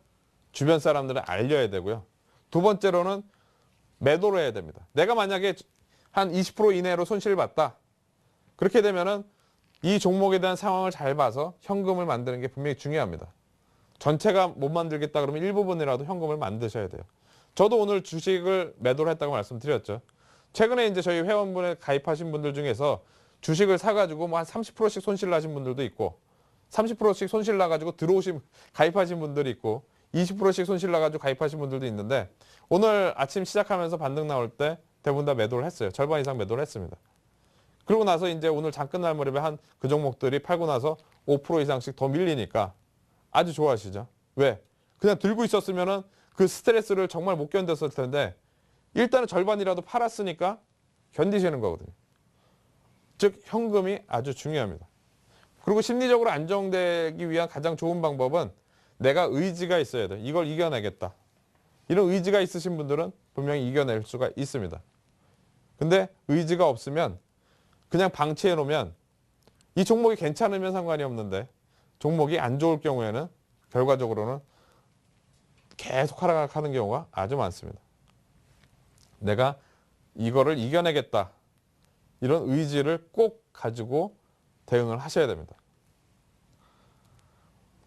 S1: 주변 사람들을 알려야 되고요. 두 번째로는 매도를 해야 됩니다. 내가 만약에 한 20% 이내로 손실을 봤다. 그렇게 되면은 이 종목에 대한 상황을 잘 봐서 현금을 만드는 게 분명히 중요합니다. 전체가 못 만들겠다 그러면 일부분이라도 현금을 만드셔야 돼요. 저도 오늘 주식을 매도를 했다고 말씀드렸죠. 최근에 이제 저희 회원분에 가입하신 분들 중에서 주식을 사가지고 뭐 한 30%씩 손실 나신 분들도 있고 30%씩 손실 나가지고 가입하신 분들이 있고 20%씩 손실 나가지고 가입하신 분들도 있는데 오늘 아침 시작하면서 반등 나올 때 대부분 다 매도를 했어요. 절반 이상 매도를 했습니다. 그러고 나서 이제 오늘 장 끝날 무렵에 한 그 종목들이 팔고 나서 5% 이상씩 더 밀리니까 아주 좋아하시죠. 왜? 그냥 들고 있었으면은 그 스트레스를 정말 못 견뎠을 텐데 일단은 절반이라도 팔았으니까 견디시는 거거든요. 즉 현금이 아주 중요합니다. 그리고 심리적으로 안정되기 위한 가장 좋은 방법은 내가 의지가 있어야 돼. 이걸 이겨내겠다. 이런 의지가 있으신 분들은 분명히 이겨낼 수가 있습니다. 근데 의지가 없으면 그냥 방치해 놓으면 이 종목이 괜찮으면 상관이 없는데 종목이 안 좋을 경우에는 결과적으로는 계속 하락하는 경우가 아주 많습니다. 내가 이거를 이겨내겠다. 이런 의지를 꼭 가지고 대응을 하셔야 됩니다.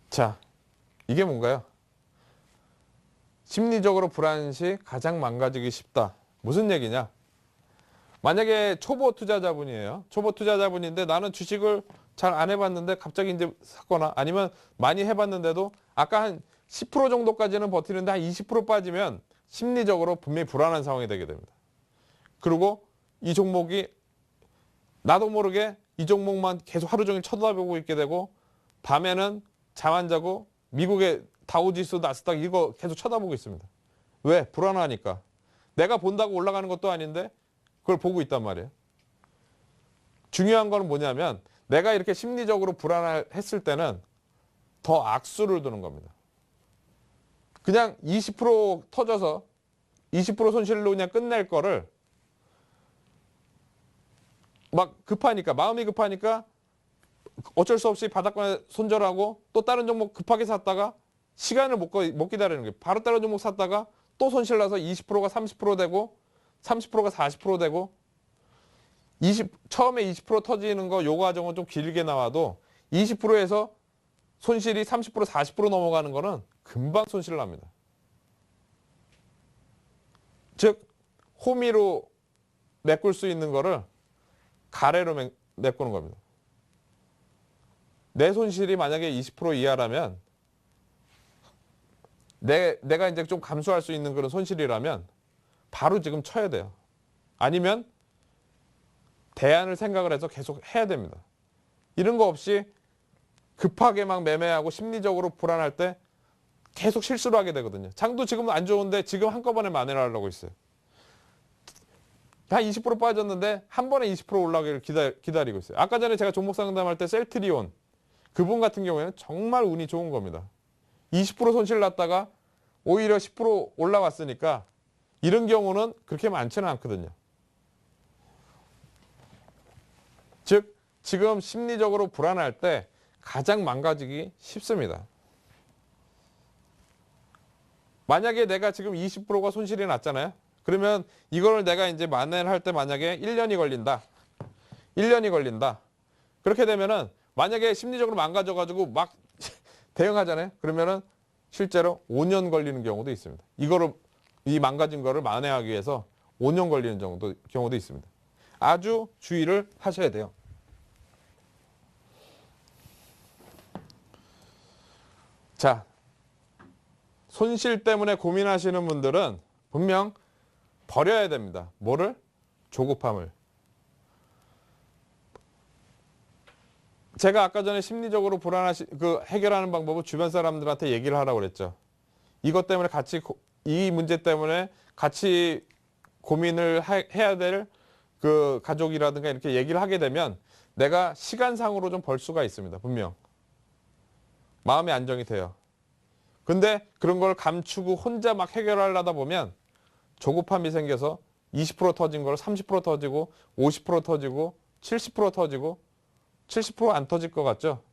S1: 자, 이게 뭔가요? 심리적으로 불안 시 가장 망가지기 쉽다. 무슨 얘기냐? 만약에 초보 투자자분이에요. 초보 투자자분인데 나는 주식을 잘 안 해봤는데 갑자기 이제 샀거나 아니면 많이 해봤는데도 아까 한 10% 정도까지는 버티는데 한 20% 빠지면 심리적으로 분명히 불안한 상황이 되게 됩니다. 그리고 이 종목이 나도 모르게 이 종목만 계속 하루 종일 쳐다보고 있게 되고 밤에는 잠 안 자고 미국의 다우지수 나스닥 이거 계속 쳐다보고 있습니다. 왜? 불안하니까. 내가 본다고 올라가는 것도 아닌데 그걸 보고 있단 말이에요. 중요한 건 뭐냐면 내가 이렇게 심리적으로 불안했을 때는 더 악수를 두는 겁니다. 그냥 20% 터져서 20% 손실로 그냥 끝낼 거를 막 급하니까 마음이 급하니까 어쩔 수 없이 바닥권에 손절하고 또 다른 종목 급하게 샀다가 시간을 못 기다리는 거예요. 바로 다른 종목 샀다가 또 손실 나서 20%가 30% 되고 30%가 40% 되고 처음에 20% 터지는 거 요 과정은 좀 길게 나와도 20%에서 손실이 30% 40% 넘어가는 거는 금방 손실 납니다. 즉 호미로 메꿀 수 있는 거를 가래로 메꾸는 겁니다. 내 손실이 만약에 20% 이하라면 내가 이제 좀 감수할 수 있는 그런 손실이라면 바로 지금 쳐야 돼요. 아니면 대안을 생각을 해서 계속 해야 됩니다. 이런 거 없이 급하게 막 매매하고 심리적으로 불안할 때 계속 실수를 하게 되거든요. 장도 지금 안 좋은데 지금 한꺼번에 만회를 하려고 있어요. 한 20% 빠졌는데 한 번에 20% 올라가기를 기다리고 있어요. 아까 전에 제가 종목 상담할 때 셀트리온 그분 같은 경우에는 정말 운이 좋은 겁니다. 20% 손실 났다가 오히려 10% 올라왔으니까 이런 경우는 그렇게 많지는 않거든요. 즉 지금 심리적으로 불안할 때 가장 망가지기 쉽습니다. 만약에 내가 지금 20%가 손실이 났잖아요. 그러면 이거를 내가 이제 만회를 할 때 만약에 1년이 걸린다. 1년이 걸린다. 그렇게 되면은 만약에 심리적으로 망가져가지고 막 대응하잖아요. 그러면은 실제로 5년 걸리는 경우도 있습니다. 이 망가진 거를 만회하기 위해서 5년 걸리는 경우도 있습니다. 아주 주의를 하셔야 돼요. 자, 손실 때문에 고민하시는 분들은 분명 버려야 됩니다. 뭐를? 조급함을. 제가 아까 전에 심리적으로 해결하는 방법을 주변 사람들한테 얘기를 하라고 그랬죠. 이것 때문에 이 문제 때문에 같이 고민을 해야 될 그 가족이라든가 이렇게 얘기를 하게 되면 내가 시간상으로 좀 벌 수가 있습니다. 분명. 마음의 안정이 돼요. 근데 그런 걸 감추고 혼자 막 해결하려다 보면 조급함이 생겨서 20% 터진 걸 30% 터지고 50% 터지고 70% 터지고 70% 안 터질 것 같죠?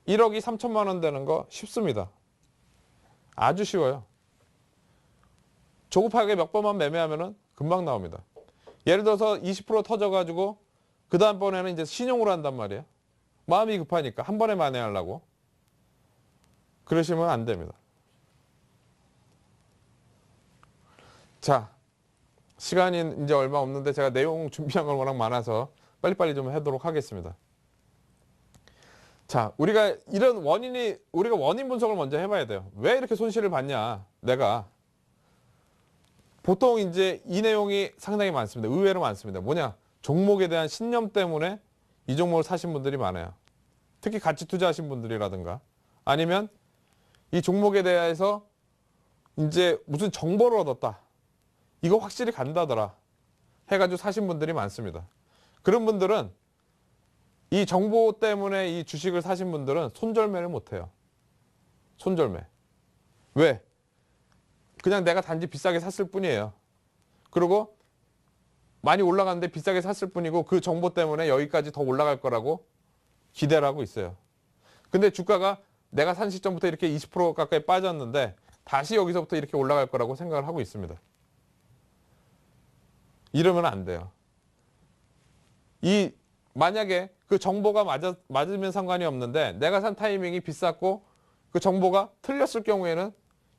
S1: 1억이 3천만 원 되는 거 쉽습니다. 아주 쉬워요. 조급하게 몇 번만 매매하면은 금방 나옵니다. 예를 들어서 20% 터져가지고 그 다음번에는 이제 신용으로 한단 말이에요. 마음이 급하니까 한 번에 만회하려고. 그러시면 안 됩니다. 자, 시간이 이제 얼마 없는데 제가 내용 준비한 걸 워낙 많아서 빨리빨리 좀 하도록 하겠습니다. 자, 우리가 원인 분석을 먼저 해봐야 돼요. 왜 이렇게 손실을 봤냐, 내가. 보통 이제 이 내용이 상당히 많습니다. 의외로 많습니다. 뭐냐? 종목에 대한 신념 때문에 이 종목을 사신 분들이 많아요. 특히 같이 투자하신 분들이라든가 아니면 이 종목에 대해서 이제 무슨 정보를 얻었다. 이거 확실히 간다더라. 해가지고 사신 분들이 많습니다. 그런 분들은 이 정보 때문에 이 주식을 사신 분들은 손절매를 못해요. 손절매. 왜? 그냥 내가 단지 비싸게 샀을 뿐이에요. 그리고 많이 올라갔는데 비싸게 샀을 뿐이고 그 정보 때문에 여기까지 더 올라갈 거라고 기대를 하고 있어요. 근데 주가가 내가 산 시점부터 이렇게 20% 가까이 빠졌는데 다시 여기서부터 이렇게 올라갈 거라고 생각을 하고 있습니다. 이러면 안 돼요. 만약에 그 정보가 맞으면 상관이 없는데 내가 산 타이밍이 비쌌고 그 정보가 틀렸을 경우에는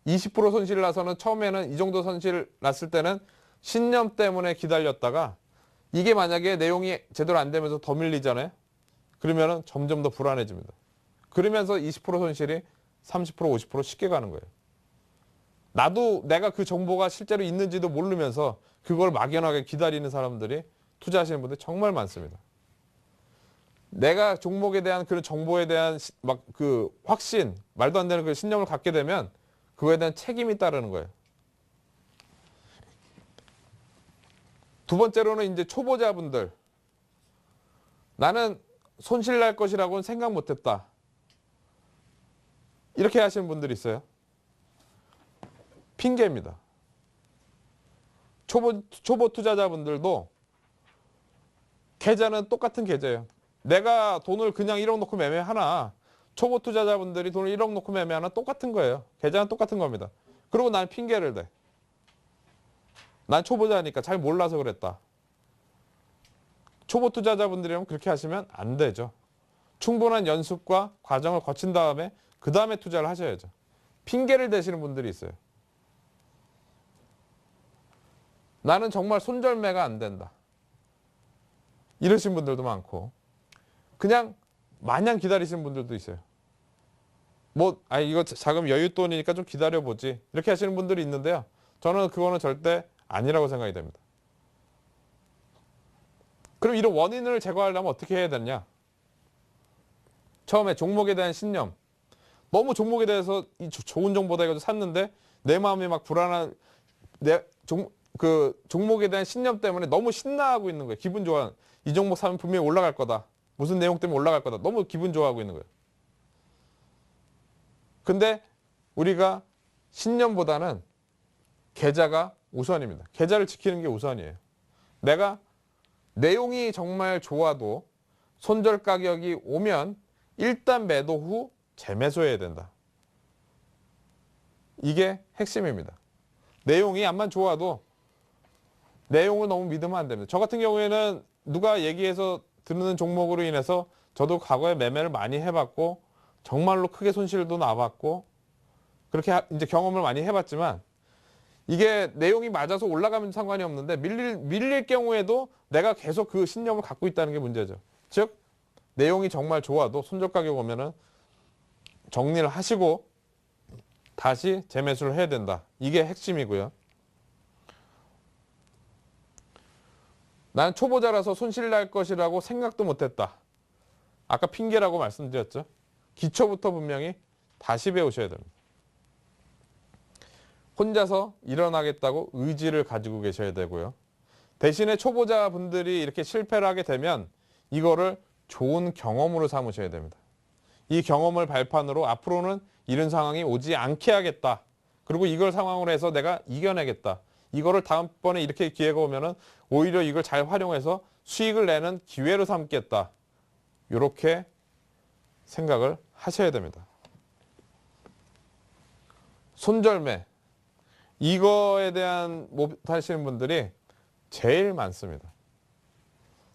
S1: 20% 손실 나서는 처음에는 이 정도 손실 났을 때는 신념 때문에 기다렸다가 이게 만약에 내용이 제대로 안 되면서 더 밀리잖아요. 그러면은 점점 더 불안해집니다. 그러면서 20% 손실이 30%, 50% 쉽게 가는 거예요. 나도 내가 그 정보가 실제로 있는지도 모르면서 그걸 막연하게 기다리는 사람들이 투자하시는 분들 정말 많습니다. 내가 종목에 대한 그런 정보에 대한 막 그 확신, 말도 안 되는 그 신념을 갖게 되면 그거에 대한 책임이 따르는 거예요. 두 번째로는 이제 초보자분들. 나는 손실 날 것이라고는 생각 못 했다. 이렇게 하시는 분들이 있어요. 핑계입니다. 초보 투자자분들도 계좌는 똑같은 계좌예요. 내가 돈을 그냥 1억 놓고 매매하나 초보 투자자분들이 돈을 1억 놓고 매매하나 똑같은 거예요. 계좌는 똑같은 겁니다. 그리고 난 핑계를 대. 난 초보자니까 잘 몰라서 그랬다. 초보 투자자분들이라면 그렇게 하시면 안 되죠. 충분한 연습과 과정을 거친 다음에 그 다음에 투자를 하셔야죠. 핑계를 대시는 분들이 있어요. 나는 정말 손절매가 안 된다. 이러신 분들도 많고 그냥 마냥 기다리시는 분들도 있어요. 이거 자금 여윳돈이니까 좀 기다려보지. 이렇게 하시는 분들이 있는데요. 저는 그거는 절대 아니라고 생각이 됩니다. 그럼 이런 원인을 제거하려면 어떻게 해야 되냐? 처음에 종목에 대한 신념. 너무 종목에 대해서 좋은 정보다 해가지고 샀는데 내 마음이 막 불안한 종목에 대한 신념 때문에 너무 신나하고 있는 거예요. 기분 좋아. 이 종목 사면 분명히 올라갈 거다. 무슨 내용 때문에 올라갈 거다. 너무 기분 좋아하고 있는 거예요. 근데 우리가 신념보다는 계좌가 우선입니다. 계좌를 지키는 게 우선이에요. 내가 내용이 정말 좋아도 손절 가격이 오면 일단 매도 후 재매수해야 된다. 이게 핵심입니다. 내용이 암만 좋아도 내용을 너무 믿으면 안 됩니다. 저 같은 경우에는 누가 얘기해서 듣는 종목으로 인해서 저도 과거에 매매를 많이 해봤고 정말로 크게 손실도 나봤고 그렇게 이제 경험을 많이 해봤지만 이게 내용이 맞아서 올라가면 상관이 없는데 밀릴 경우에도 내가 계속 그 신념을 갖고 있다는 게 문제죠. 즉 내용이 정말 좋아도 손절 가격 오면은 정리를 하시고 다시 재매수를 해야 된다. 이게 핵심이고요. 난 초보자라서 손실 날 것이라고 생각도 못했다. 아까 핑계라고 말씀드렸죠. 기초부터 분명히 다시 배우셔야 됩니다. 혼자서 일어나겠다고 의지를 가지고 계셔야 되고요. 대신에 초보자분들이 이렇게 실패를 하게 되면 이거를 좋은 경험으로 삼으셔야 됩니다. 이 경험을 발판으로 앞으로는 이런 상황이 오지 않게 하겠다. 그리고 이걸 상황으로 해서 내가 이겨내겠다. 이거를 다음번에 이렇게 기회가 오면은 오히려 이걸 잘 활용해서 수익을 내는 기회로 삼겠다. 이렇게 생각을 하셔야 됩니다. 손절매, 이거에 대한 못하시는 분들이 제일 많습니다.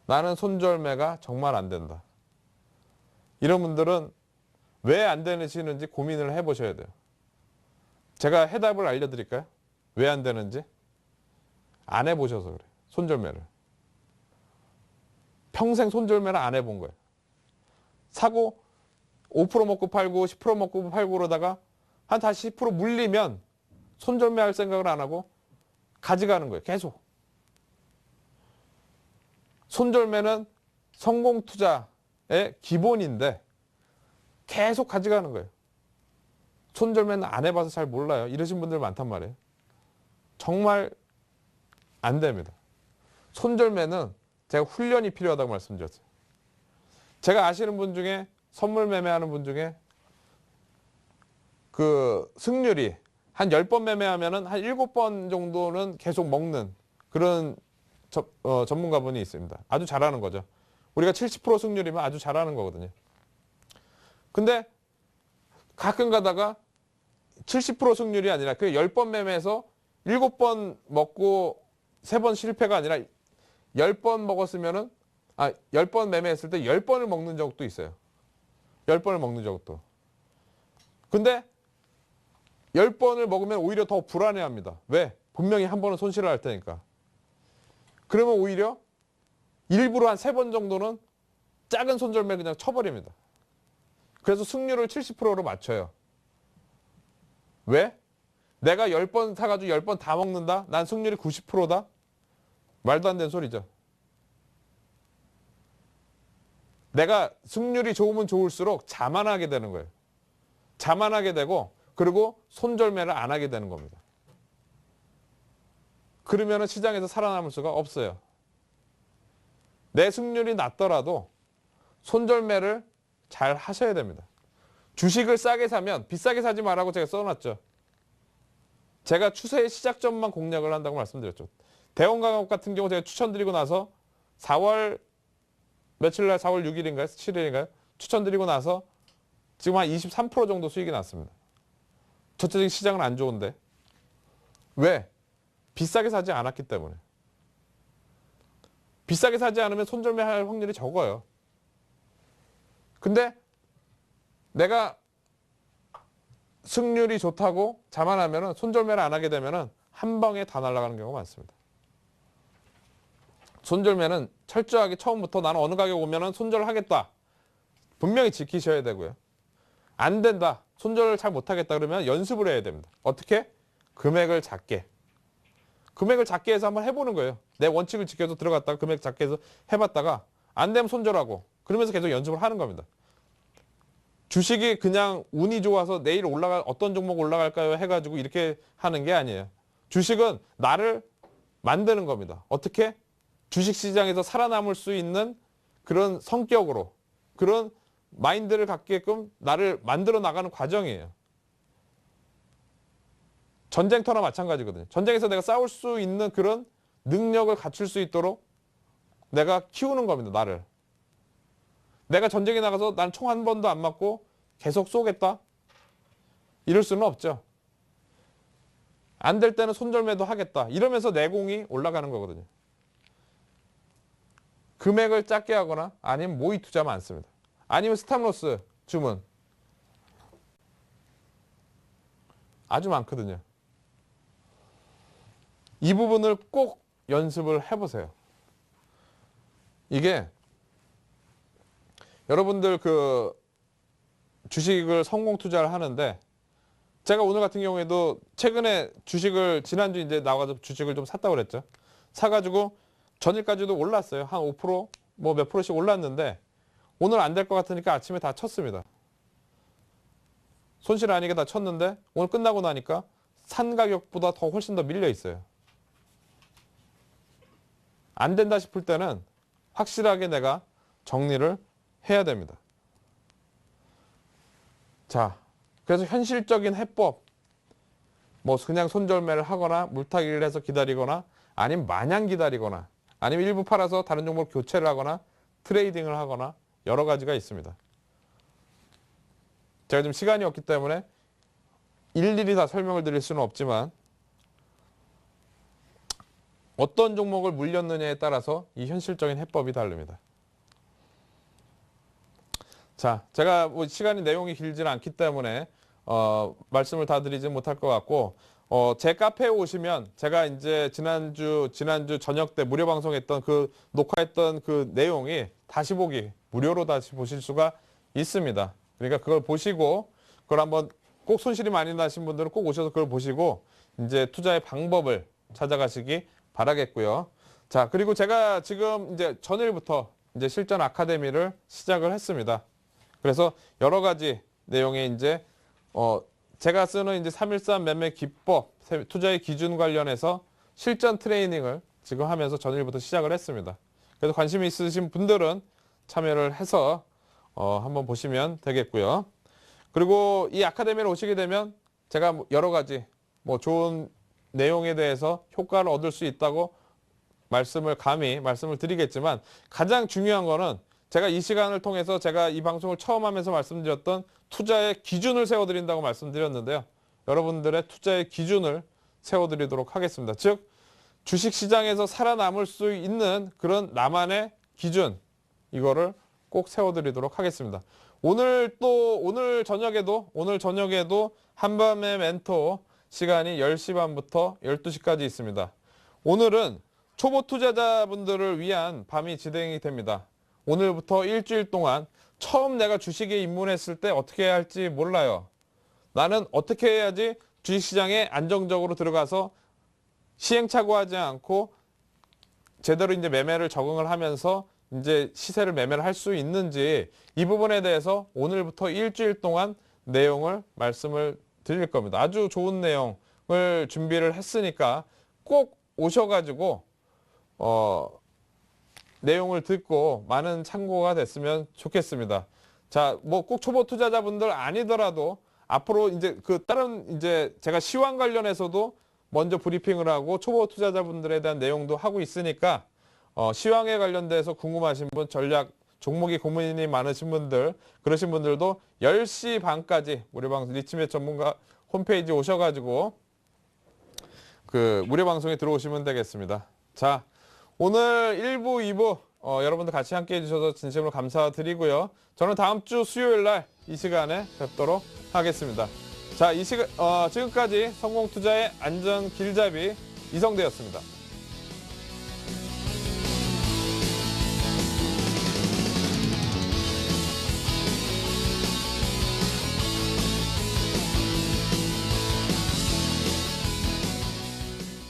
S1: 나는 손절매가 정말 안 된다. 이런 분들은 왜 안 되시는지 고민을 해보셔야 돼요. 제가 해답을 알려드릴까요? 왜 안 되는지? 안 해보셔서 그래요. 손절매를. 평생 손절매를 안 해본 거예요. 사고 5% 먹고 팔고 10% 먹고 팔고 그러다가 한 다시 10% 물리면 손절매 할 생각을 안 하고 가져가는 거예요. 계속. 손절매는 성공 투자의 기본인데 계속 가져가는 거예요. 손절매는 안 해봐서 잘 몰라요. 이러신 분들 많단 말이에요. 정말 안 됩니다. 손절매는 제가 훈련이 필요하다고 말씀드렸어요. 제가 아시는 분 중에 선물 매매하는 분 중에 그 승률이 한 10번 매매하면은 한 7번 정도는 계속 먹는 그런 전문가분이 있습니다. 아주 잘하는 거죠. 우리가 70% 승률이면 아주 잘하는 거거든요. 근데 가끔 가다가 70% 승률이 아니라 그 10번 매매해서 7번 먹고 3번 실패가 아니라 10번 먹었으면은 10번 매매했을 때 10번을 먹는 적도 있어요. 10번을 먹는 적도. 근데 10번을 먹으면 오히려 더 불안해합니다. 왜? 분명히 한 번은 손실을 할 테니까. 그러면 오히려 일부러 한 3번 정도는 작은 손절매 그냥 쳐버립니다. 그래서 승률을 70%로 맞춰요. 왜? 내가 10번 사가지고 10번 다 먹는다? 난 승률이 90%다? 말도 안 되는 소리죠. 내가 승률이 좋으면 좋을수록 자만하게 되는 거예요. 자만하게 되고 그리고 손절매를 안 하게 되는 겁니다. 그러면 시장에서 살아남을 수가 없어요. 내 승률이 낮더라도 손절매를 잘 하셔야 됩니다. 주식을 싸게 사면 비싸게 사지 말라고 제가 써놨죠. 제가 추세의 시작점만 공략을 한다고 말씀드렸죠. 대원강업 같은 경우 제가 추천드리고 나서 4월 며칠 날 4월 6일인가요? 7일인가요? 추천드리고 나서 지금 한 23% 정도 수익이 났습니다. 전체적인 시장은 안 좋은데. 왜? 비싸게 사지 않았기 때문에. 비싸게 사지 않으면 손절매 할 확률이 적어요. 근데 내가 승률이 좋다고 자만하면 손절매를 안 하게 되면 한 방에 다 날아가는 경우가 많습니다. 손절매는 철저하게 처음부터 나는 어느 가격 오면 손절을 하겠다. 분명히 지키셔야 되고요. 안 된다. 손절을 잘 못하겠다 그러면 연습을 해야 됩니다. 어떻게? 금액을 작게. 금액을 작게 해서 한번 해보는 거예요. 내 원칙을 지켜서 들어갔다가 금액 작게 해서 해봤다가 안 되면 손절하고 그러면서 계속 연습을 하는 겁니다. 주식이 그냥 운이 좋아서 내일 어떤 종목 올라갈까요? 해가지고 이렇게 하는 게 아니에요. 주식은 나를 만드는 겁니다. 어떻게? 주식시장에서 살아남을 수 있는 그런 성격으로 그런 마인드를 갖게끔 나를 만들어 나가는 과정이에요. 전쟁터나 마찬가지거든요. 전쟁에서 내가 싸울 수 있는 그런 능력을 갖출 수 있도록 내가 키우는 겁니다. 나를. 내가 전쟁에 나가서 난 총 한 번도 안 맞고 계속 쏘겠다? 이럴 수는 없죠. 안 될 때는 손절매도 하겠다. 이러면서 내공이 올라가는 거거든요. 금액을 작게 하거나 아니면 모의 투자 많습니다. 아니면 스탑로스 주문. 아주 많거든요. 이 부분을 꼭 연습을 해보세요. 이게 여러분들 그 주식을 성공 투자를 하는데 제가 오늘 같은 경우에도 최근에 주식을 지난주 이제 나가서 주식을 좀 샀다고 그랬죠. 사가지고 전일까지도 올랐어요. 한 5% 뭐 몇 프로씩 올랐는데 오늘 안 될 것 같으니까 아침에 다 쳤습니다. 손실 아니게 다 쳤는데 오늘 끝나고 나니까 산 가격보다 더 훨씬 더 밀려 있어요. 안 된다 싶을 때는 확실하게 내가 정리를 해야 됩니다. 자, 그래서 현실적인 해법, 뭐 그냥 손절매를 하거나 물타기를 해서 기다리거나 아니면 마냥 기다리거나 아니면 일부 팔아서 다른 종목을 교체를 하거나 트레이딩을 하거나 여러 가지가 있습니다. 제가 지금 시간이 없기 때문에 일일이 다 설명을 드릴 수는 없지만 어떤 종목을 물렸느냐에 따라서 이 현실적인 해법이 다릅니다. 자, 제가 뭐 시간이 내용이 길지는 않기 때문에 말씀을 다 드리지 못할 것 같고 제 카페에 오시면 제가 이제 지난주 저녁 때 무료 방송했던 그 녹화했던 그 내용이 다시 보기 무료로 다시 보실 수가 있습니다. 그러니까 그걸 보시고 그걸 한번 꼭 손실이 많이 나신 분들은 꼭 오셔서 그걸 보시고 이제 투자의 방법을 찾아가시기 바라겠고요. 자, 그리고 제가 지금 이제 전일부터 이제 실전 아카데미를 시작을 했습니다. 그래서 여러 가지 내용의 이제 제가 쓰는 이제 313 매매 기법, 투자의 기준 관련해서 실전 트레이닝을 지금 하면서 전일부터 시작을 했습니다. 그래서 관심이 있으신 분들은 참여를 해서 한번 보시면 되겠고요. 그리고 이 아카데미를 오시게 되면 제가 여러 가지 뭐 좋은 내용에 대해서 효과를 얻을 수 있다고 말씀을 드리겠지만 가장 중요한 거는 제가 이 시간을 통해서 제가 이 방송을 처음 하면서 말씀드렸던 투자의 기준을 세워드린다고 말씀드렸는데요. 여러분들의 투자의 기준을 세워드리도록 하겠습니다. 즉 주식시장에서 살아남을 수 있는 그런 나만의 기준 이거를 꼭 세워드리도록 하겠습니다. 오늘 저녁에도 한밤의 멘토 시간이 10시 반부터 12시까지 있습니다. 오늘은 초보 투자자분들을 위한 밤이 진행이 됩니다. 오늘부터 일주일 동안 처음 내가 주식에 입문했을 때 어떻게 해야 할지 몰라요. 나는 어떻게 해야지 주식시장에 안정적으로 들어가서 시행착오하지 않고 제대로 이제 매매를 적응을 하면서 이제 시세를 매매를 할 수 있는지 이 부분에 대해서 오늘부터 일주일 동안 내용을 말씀을 드릴 겁니다. 아주 좋은 내용을 준비를 했으니까 꼭 오셔가지고 내용을 듣고 많은 참고가 됐으면 좋겠습니다. 자, 뭐 꼭 초보 투자자분들 아니더라도 앞으로 이제 다른 이제 제가 시황 관련해서도 먼저 브리핑을 하고 초보 투자자분들에 대한 내용도 하고 있으니까 시황에 관련돼서 궁금하신 분, 전략 종목이 고민이 많으신 분들, 그러신 분들도 10시 반까지 무료 방송 리치메 전문가 홈페이지 오셔가지고 그 무료 방송에 들어오시면 되겠습니다. 자, 오늘 1부, 2부 여러분들 같이 함께 해주셔서 진심으로 감사드리고요. 저는 다음 주 수요일 날 이 시간에 뵙도록 하겠습니다. 자, 지금까지 성공투자의 안전 길잡이 이성대였습니다.